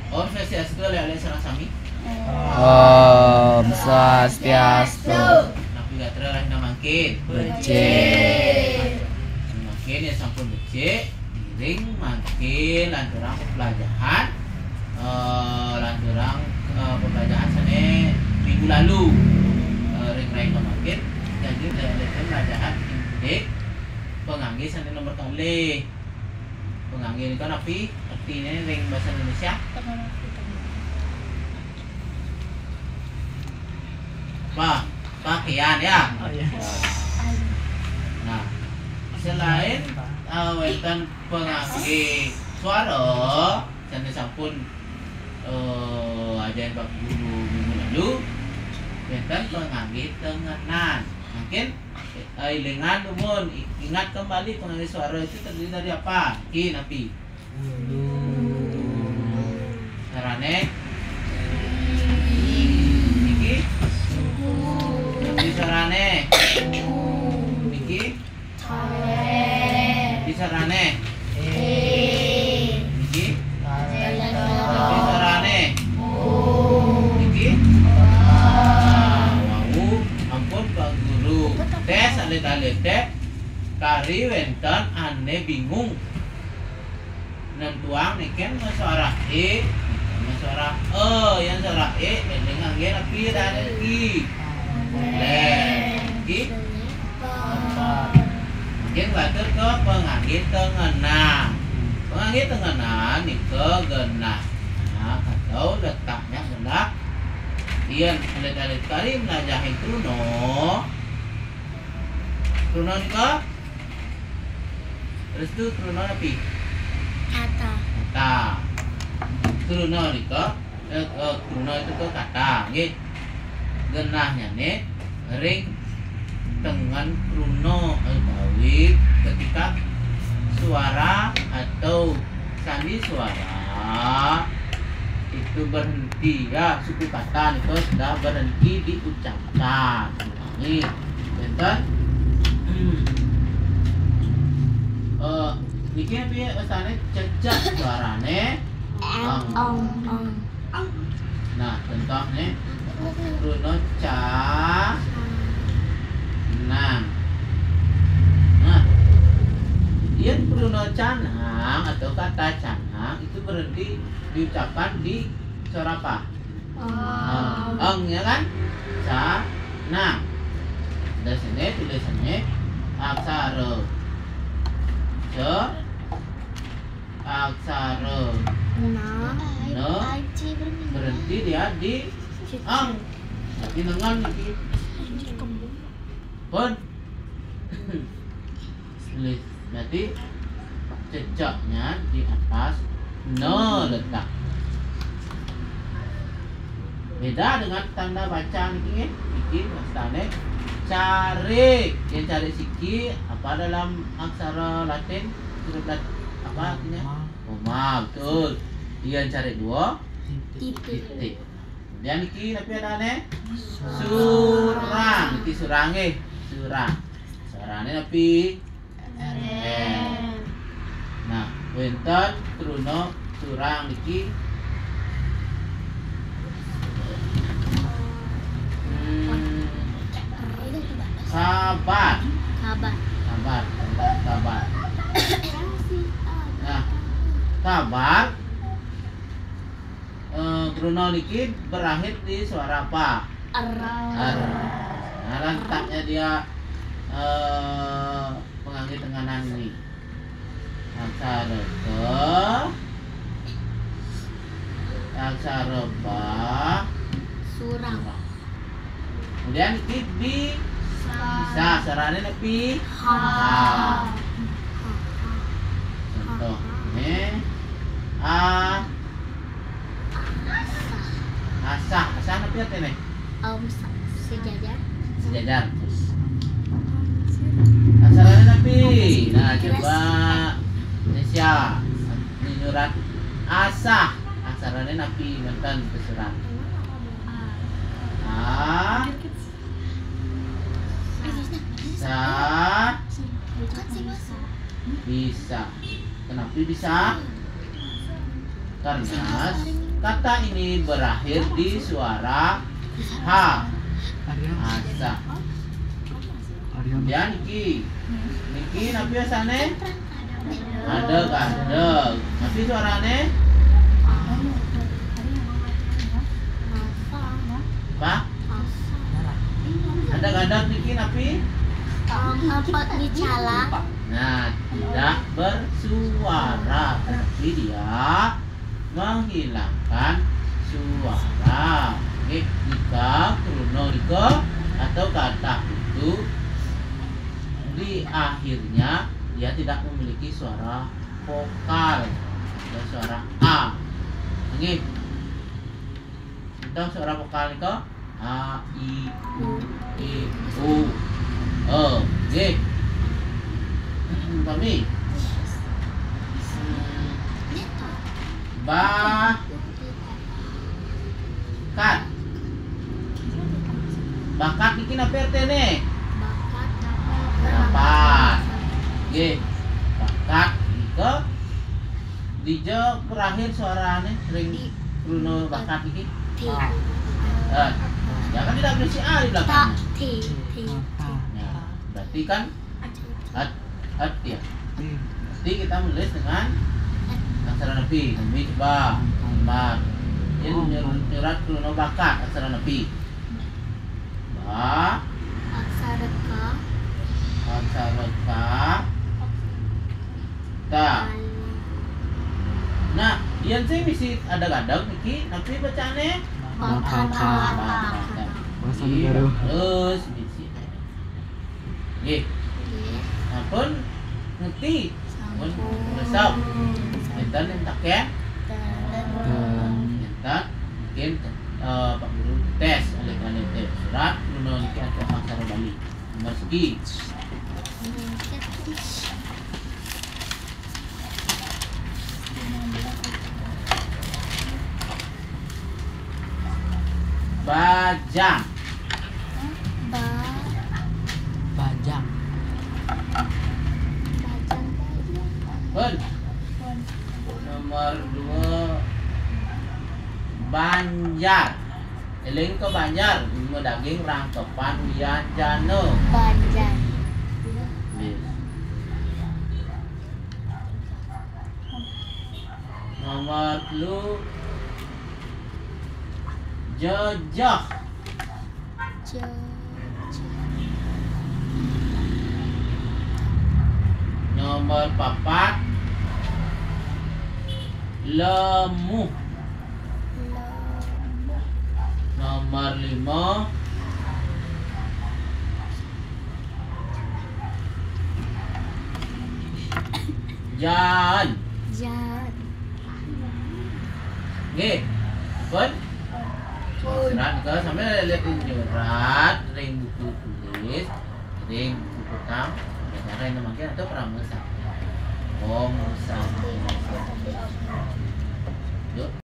Om Swastiastu ale-ale sareng sami. Om Swastiastu. Napi gatra rahina mangkin. Becik. Mangkin ya sampun becik, giring mangkin lanturang pembelajaran pembelajaran sane minggu lalu. Ring mangkin jadi pembelajaran indik pengangge sane nomor kali. Pengangge itu kan api artinya ring bahasa Indonesia pakaian ya. Nah, selain wonten pengangge suara sane sampun ajaran Pak Guru minggu lalu wonten pengangge tenganan. Mungkin ilingan umum ingat kembali pengangge suara itu terdiri dari apa? Ki napi carane iki napi carane iki carane iki napi carane iki wau ampun Pak Guru tes alit-alit kari wenten ane bingung nentuang niken suara e suara yang suara e dengan gen api dan i lagi mungkin batur ke pengangge tengenang nih ke genah atau letaknya genah ian alit-alit kari melajahin Truno nika terus tu Truno api kata Truno nika Truno itu ke kata nggih genahnya nih ring dengan Truno utawi ketika suara atau sandi suara itu berhenti ya, suku kata itu sudah berhenti diucapkan. Ini bentar niki piye usane cecak suarane nah contohnya Truno ca nang nah yen Truno canang atau kata canang itu berhenti diucapkan di suara apa? Ya kan? Canang. Dari sini tulisannya aksara aksara berhenti dia di ang di lengan iki pun berarti jejaknya di atas letak beda dengan tanda baca ini maksudnya cari yang cari siki apa dalam aksara Latin huruf Latin apa artinya koma betul dia cari dua titik kemudian iki tapi ada ane surang iki surange surang suarane tapi nah wonten Truno surang iki sabar. Nah, sabar. Truno niki berakhir di suara apa? Nah, letaknya dia pengangge tenganan ini. Aksara ke, aksara ba, surang. Kemudian iki bisa sarane nepi contohnya asah nepi atene sejajar sarane nepi nah coba Indonesia nyurat asah sarane nepi nonton kesurat bisa. Kenapa bisa? Karena kata ini berakhir di suara H. Asa. Kemudian Niki napi biasane adeg. Napi suarane apa? Adeg Niki napi Apa dicala? nah, tidak bersuara, tapi dia menghilangkan suara. Oke, jika kronologi atau kata itu di akhirnya dia tidak memiliki suara vokal atau suara A. Oke, untuk suara vokal itu A, I, U, E. Oke. Kami bakat bikin apa nih? Dapat. Oke. Bakat ke dijo berakhir suaranya ring Bruno bakat iki. Ya kan tidak berisi A di belakangnya. Ya, berarti kan ya. Jadi kita menulis dengan aksara nepi. Kami coba ini nyurat krono bakat aksara nepi. Aksara K ta. Nah, iyan sih misi ada gadang niki, tapi bacane terus misi. Nggih. Ampun ngerti. Ampun besok. Enten entak ya. Entak mungkin Pak Guru tes oleh tes surat kronologi atau aksara Bali. Nomor segi. Bajang. Pun. Nomor 2 Banjar. Eling ke Banjar, daging rangkepan Wianjano. Banjar. Nomor 3 Jejak. Nomor 4 Lemuh. Nomor 5 Jan. Nggih. Pun. Surat ke sampai lihat surat, ring buku tulis, ring buku tam, cara yang memakai atau pramusa. Oh, musa. Yuk.